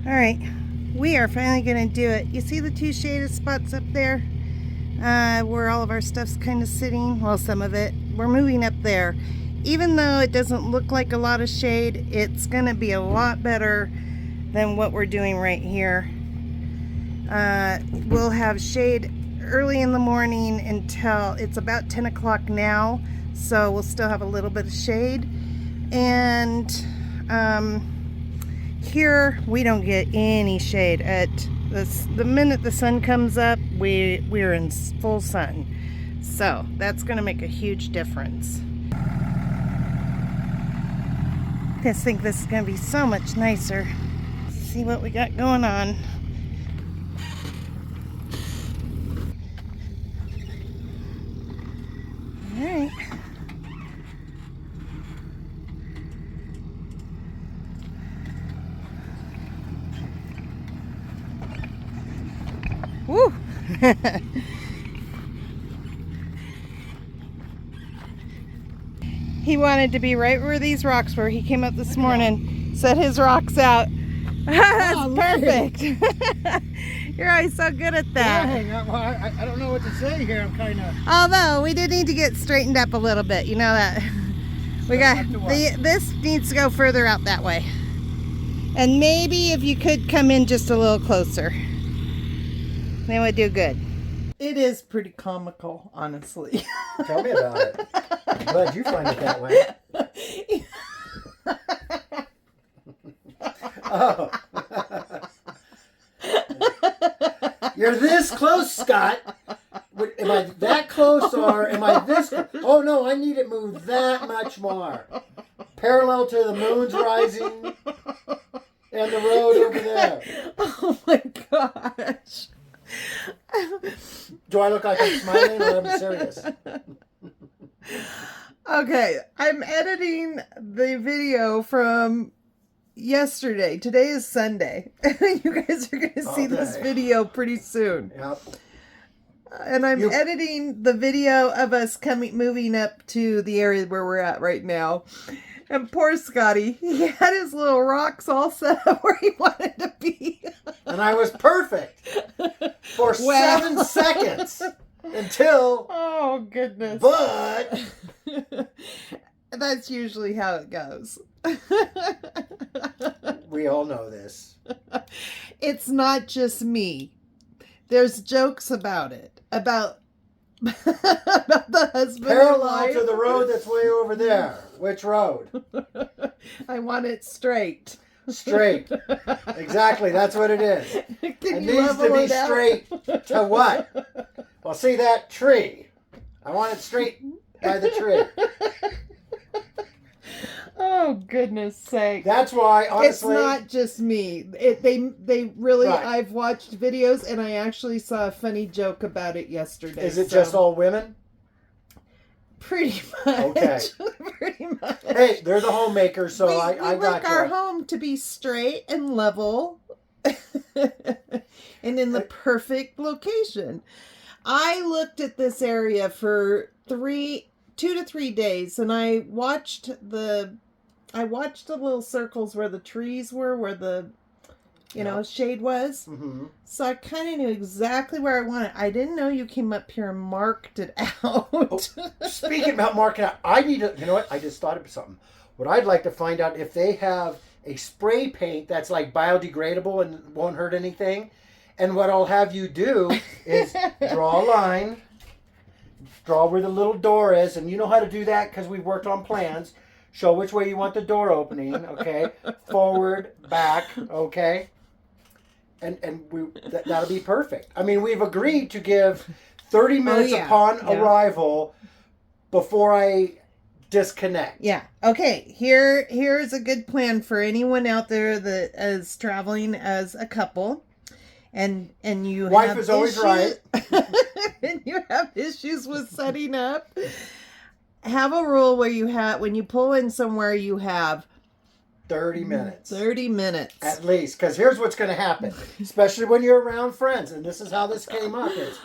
All right, we are finally gonna do it. You see the two shaded spots up there? Where all of our stuff's kind of sitting, well, some of it. We're moving up there. Even though it doesn't look like a lot of shade, it's gonna be a lot better than what we're doing right here. We'll have shade early in the morning until it's about 10 o'clock now, so we'll still have a little bit of shade. And here we don't get any shade. At the minute the sun comes up, we're in full sun, so that's going to make a huge difference. I just think this is going to be so much nicer. Let's see what we got going on. All right. Woo! He wanted to be right where these rocks were. He came up this morning, set his rocks out. That's perfect. You're always so good at that. Yeah, well, I don't know what to say here. I'm kind of... Although, we did need to get straightened up a little bit. You know that. We got... This needs to go further out that way. And maybe if you could come in just a little closer, then we'd do good. It is pretty comical, honestly. Tell me about it. I'm glad you find it that way. Oh. You're this close, Scott. Am I that close or am I this? Oh no, I need it moved that much more. Parallel to the moon's rising and the road over there. Oh my gosh. Do I look like I'm smiling or I'm serious? Okay, I'm editing the video from yesterday. Today is Sunday. You guys are going to see this video pretty soon. Yep. And I'm editing the video of us moving up to the area where we're at right now. And poor Scotty, he had his little rocks all set up where he wanted to be. And I was perfect for 7 seconds until... Oh, goodness. But... That's usually how it goes. We all know this. It's not just me. There's jokes about it. About the husband Parallel to the road that's way over there. Which road? I want it straight. Straight. Exactly. That's what it is. It needs to be straight to what? Well, see that tree. I want it straight by the tree. Oh, goodness sake. That's why, honestly... It's not just me. They really... Right. I've watched videos, and I actually saw a funny joke about it yesterday. Is it just all women? Pretty much. Okay. Pretty much. Hey, they're the homemakers, so I got you. We like our home to be straight and level and in the perfect location. I looked at this area for 2 to 3 days, and I watched the little circles where the trees were, where the shade was. Mm-hmm. So I kind of knew exactly where I wanted. I didn't know you came up here and marked it out. Oh, speaking about marking out, I need to, you know what? I just thought of something. What I'd like to find out if they have a spray paint that's like biodegradable and won't hurt anything. And what I'll have you do is draw a line, draw where the little door is, and you know how to do that because we've worked on plans. Show which way you want the door opening, okay? Forward, back, okay? And that'll be perfect. I mean, we've agreed to give 30 minutes upon arrival before I disconnect. Yeah. Okay. Here's a good plan for anyone out there that is traveling as a couple. And you wife have is always right. And you have issues with setting up. Have a rule where when you pull in somewhere, you have 30 minutes. 30 minutes. At least. Because here's what's going to happen. Especially when you're around friends. And this is how this came up. Is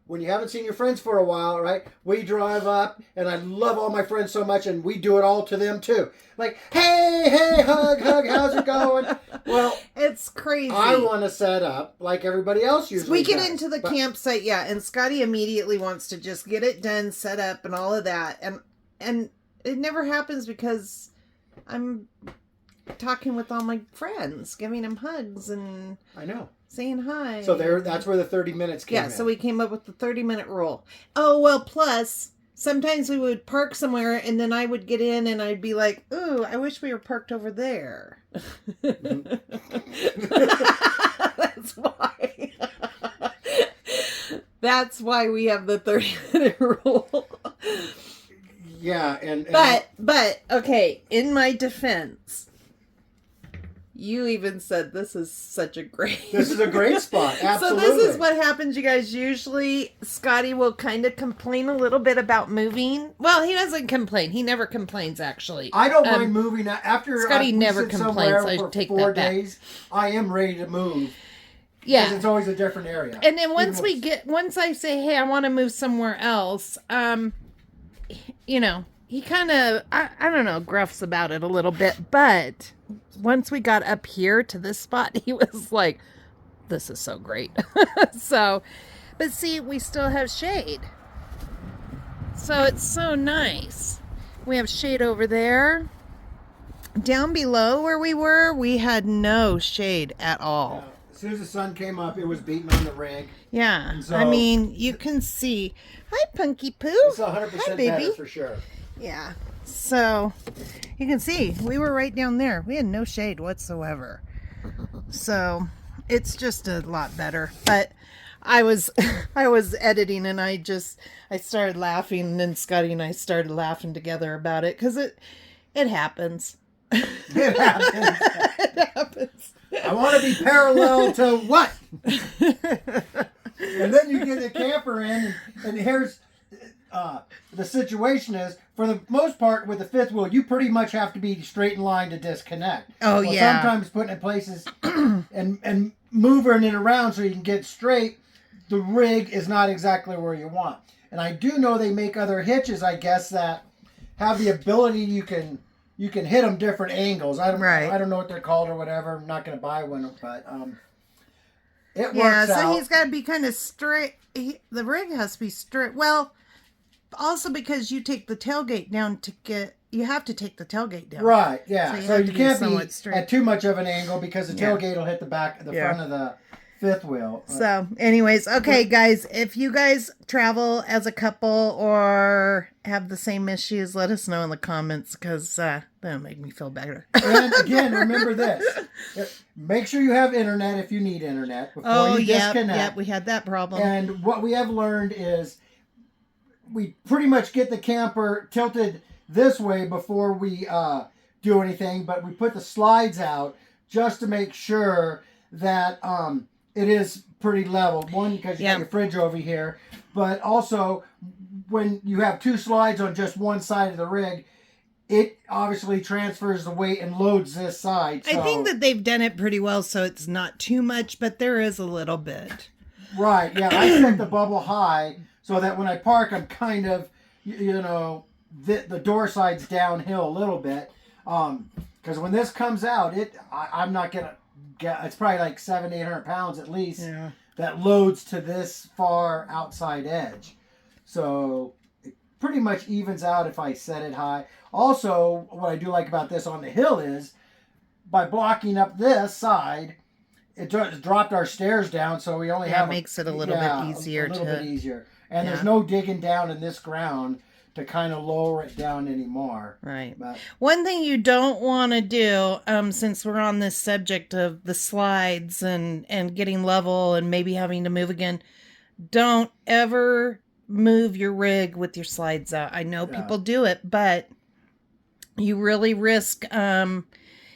when you haven't seen your friends for a while, right? We drive up. And I love all my friends so much. And we do it all to them too. Like, hey, hug, how's it going? Well, and It's crazy. I want to set up like everybody else usually We get does. into the But campsite, yeah, and Scotty immediately wants to just get it done, set up, and all of that, and it never happens because I'm talking with all my friends, giving them hugs and I know. saying hi. So that's where the 30 minutes came in. So we came up with the 30-minute rule. Oh, well, plus, sometimes we would park somewhere, and then I would get in, and I'd be like, ooh, I wish we were parked over there. That's why. That's why we have the 30-minute rule. Yeah, and But, okay, in my defense, you even said this is such a great... This is a great spot, absolutely. So this is what happens, you guys. Usually, Scotty will kind of complain a little bit about moving. Well, he doesn't complain. He never complains, actually. I don't mind moving. After Scotty we never sit complains. somewhere I for take 4 that back. days, I am ready to move. Yeah. Because it's always a different area. And then once I say, hey, I want to move somewhere else, you know, he kind of, I don't know, gruffs about it a little bit. But once we got up here to this spot, he was like, this is so great. So, but see, we still have shade. So it's so nice. We have shade over there. Down below where we were, we had no shade at all. As soon as the sun came up, it was beating on the rig. Yeah, So- I mean, you can see. Hi, Punky Poo. It's 100% Hi, baby. better for sure. Yeah. So, you can see, we were right down there. We had no shade whatsoever. So, it's just a lot better. But I was editing and I started laughing, and then Scotty and I started laughing together about it because it happens. It happens. It happens. I want to be parallel to what? And then you get a camper in, and here's the situation is, for the most part, with the fifth wheel, you pretty much have to be straight in line to disconnect. Oh, yeah. Sometimes putting it places and moving it around so you can get straight, the rig is not exactly where you want. And I do know they make other hitches, I guess, that have the ability you can hit them different angles. I don't know what they're called or whatever. I'm not going to buy one, but it works out. So he's got to be kind of straight. The rig has to be straight. Well, also because you take the tailgate down you have to take the tailgate down. Right, yeah. So you can't be straight. at too much of an angle because the tailgate will hit the front of the fifth wheel. So, anyways, okay, guys, if you guys travel as a couple or have the same issues, let us know in the comments because that'll make me feel better. And again, remember this. Make sure you have internet if you need internet before you disconnect. Yep, we had that problem. And what we have learned is we pretty much get the camper tilted this way before we do anything, but we put the slides out just to make sure that it is pretty level. One, because you got your fridge over here, but also when you have two slides on just one side of the rig, it obviously transfers the weight and loads this side. So. I think that they've done it pretty well, so it's not too much, but there is a little bit. Right, yeah. I set the bubble high so that when I park, I'm kind of, the door side's downhill a little bit. Because when this comes out, I'm not going to get, it's probably like 700-800 pounds at least that loads to this far outside edge. So it pretty much evens out if I set it high. Also, what I do like about this on the hill is by blocking up this side, it dropped our stairs down, so we only have... It makes it a little bit easier a little bit easier. And there's no digging down in this ground to kind of lower it down anymore. Right. But one thing you don't want to do, since we're on this subject of the slides and getting level and maybe having to move again, don't ever move your rig with your slides out. I know people do it, but you really risk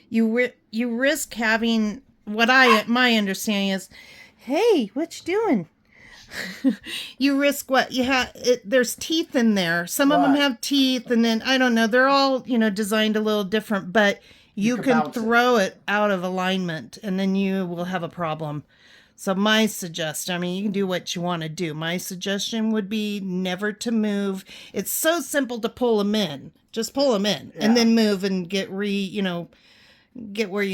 you risk having my understanding is, hey, what you doing? You risk what you have. There's teeth in there. Some of them have teeth, and then I don't know. They're all designed a little different, but you can throw it out of alignment, and then you will have a problem. So my suggestion, you can do what you want to do. My suggestion would be never to move. It's so simple to pull them in. Just pull them in, and then move and get where you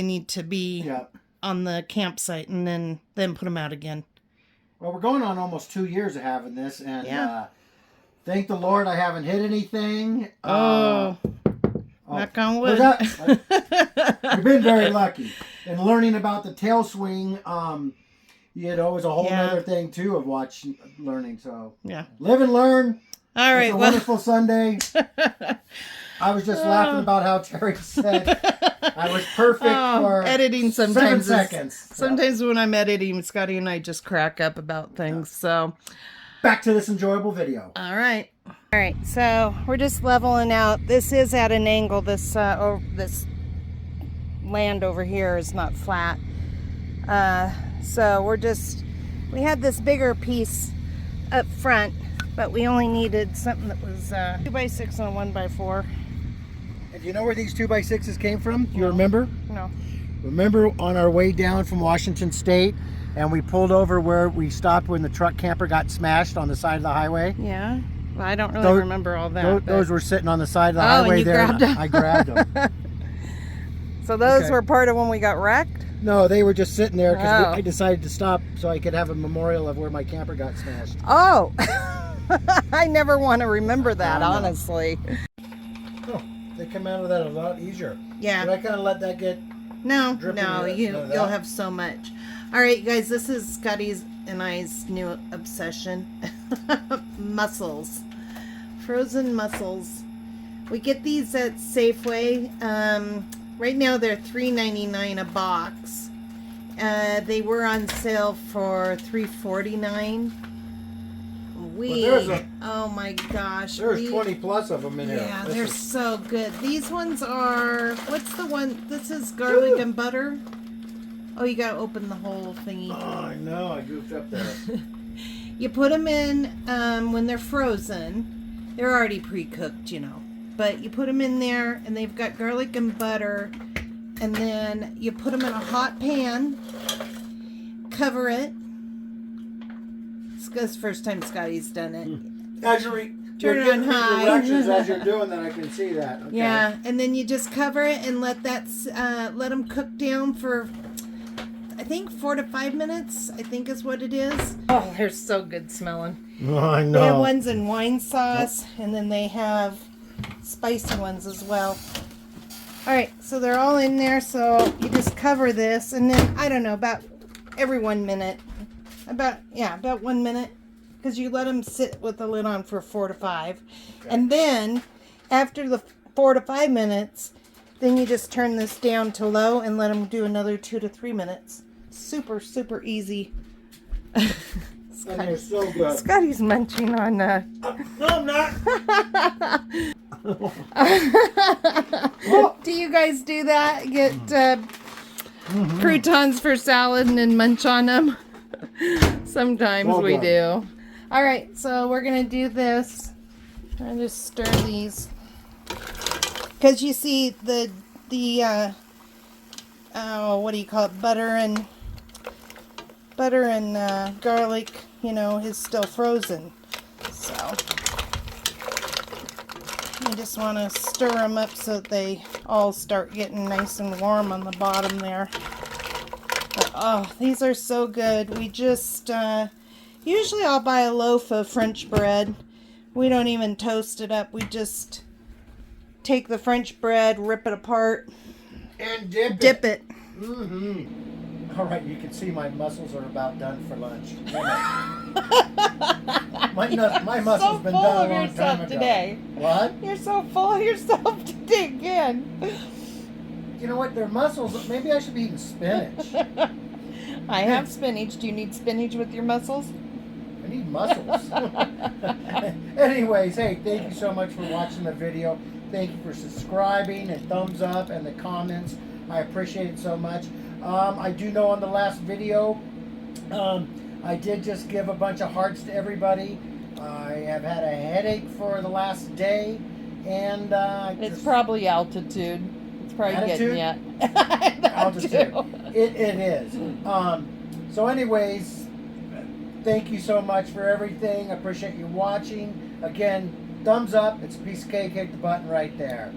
need to be. Yep. on the campsite and then put them out again. Well, we're going on almost 2 years of having this, and Yeah. thank the Lord I haven't hit anything. Knock on wood. You've been very lucky. And learning about the tail swing, is a whole other thing too of learning. So yeah, live and learn. All right, it's a wonderful Sunday. I was just laughing about how Terry said I was perfect for editing sometimes 7 seconds. Sometimes when I'm editing, Scotty and I just crack up about things. So back to this enjoyable video. All right, so we're just leveling out. This is at an angle. This this land over here is not flat. So we had this bigger piece up front, but we only needed something that was 2x6 and a 1x4. And do you know where these 2x6s came from? Do you remember? No. Remember on our way down from Washington State, and we pulled over where we stopped when the truck camper got smashed on the side of the highway? Yeah. Well, I don't really remember all that. Those were sitting on the side of the highway and you there. Grabbed them. I grabbed them. So those were part of when we got wrecked? No, they were just sitting there because I decided to stop so I could have a memorial of where my camper got smashed. Oh, I never want to remember that, honestly. Oh, they come out of that a lot easier. Yeah. Did I kind of let that get... No, you'll have so much. All right, guys, this is Scotty's and I's new obsession. Mussels. Frozen mussels. We get these at Safeway. Right now they're $3.99 a box. They were on sale for $3.49. Oh my gosh. There's 20 plus of them in here. Yeah, they're so good. These ones are, what's the one? This is garlic and butter. Oh, you gotta open the whole thingy. Oh, I know. I goofed up there. You put them in when they're frozen. They're already pre-cooked, But you put them in there, and they've got garlic and butter. And then you put them in a hot pan. Cover it. It's the first time Scotty's done it. As you're Turn it on high. directions as you're doing that, I can see that. Okay. Yeah, and then you just cover it and let them cook down for, I think 4 to 5 minutes. I think is what it is. Oh, they're so good smelling. Oh, I know. They have ones in wine sauce, and then they have spicy ones as well. All right, so they're all in there. So you just cover this, and then I don't know, about every 1 minute. About 1 minute, because you let them sit with the lid on for 4 to 5. Okay. And then after the 4 to 5 minutes, then you just turn this down to low and let them do another 2 to 3 minutes. Super, super easy. And they're so good. Scotty's munching on no, I'm not. Do you guys do that? Get croutons for salad and then munch on them? Sometimes we do. All right, so we're gonna do this. I'm gonna just stir these because you see the what do you call it? Butter and garlic, is still frozen. So you just want to stir them up so that they all start getting nice and warm on the bottom there. But, oh, these are so good. We just, usually I'll buy a loaf of French bread. We don't even toast it up. We just take the French bread, rip it apart, and dip it. All right, you can see my muscles are about done for lunch. my muscles been done a long time ago. Today. What? You're so full of yourself today again. You know what? They're mussels. Maybe I should be eating spinach. I have spinach. Do you need spinach with your mussels? I need mussels. Anyways, hey, thank you so much for watching the video. Thank you for subscribing and thumbs up and the comments. I appreciate it so much. I do know on the last video, I did just give a bunch of hearts to everybody. I have had a headache for the last day, and it's probably altitude. It's probably getting you. Altitude. It is. So anyways, thank you so much for everything. I appreciate you watching. Again, thumbs up. It's a piece of cake. Hit the button right there.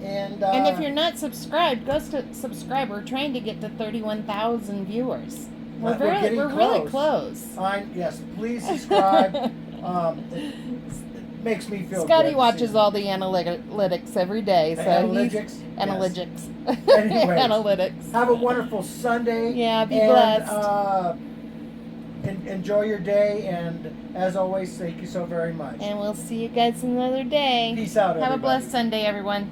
And if you're not subscribed, go subscribe. We're trying to get to 31,000 viewers. We're really close. Yes, please subscribe. It makes me feel Scotty good. watches all the analytics every day. So analytics. Analytics. Anyways, Analytics. have a wonderful Sunday. Yeah, be blessed. Enjoy your day, and as always, thank you so very much. And we'll see you guys another day. Peace out, Have everybody. a blessed Sunday, everyone.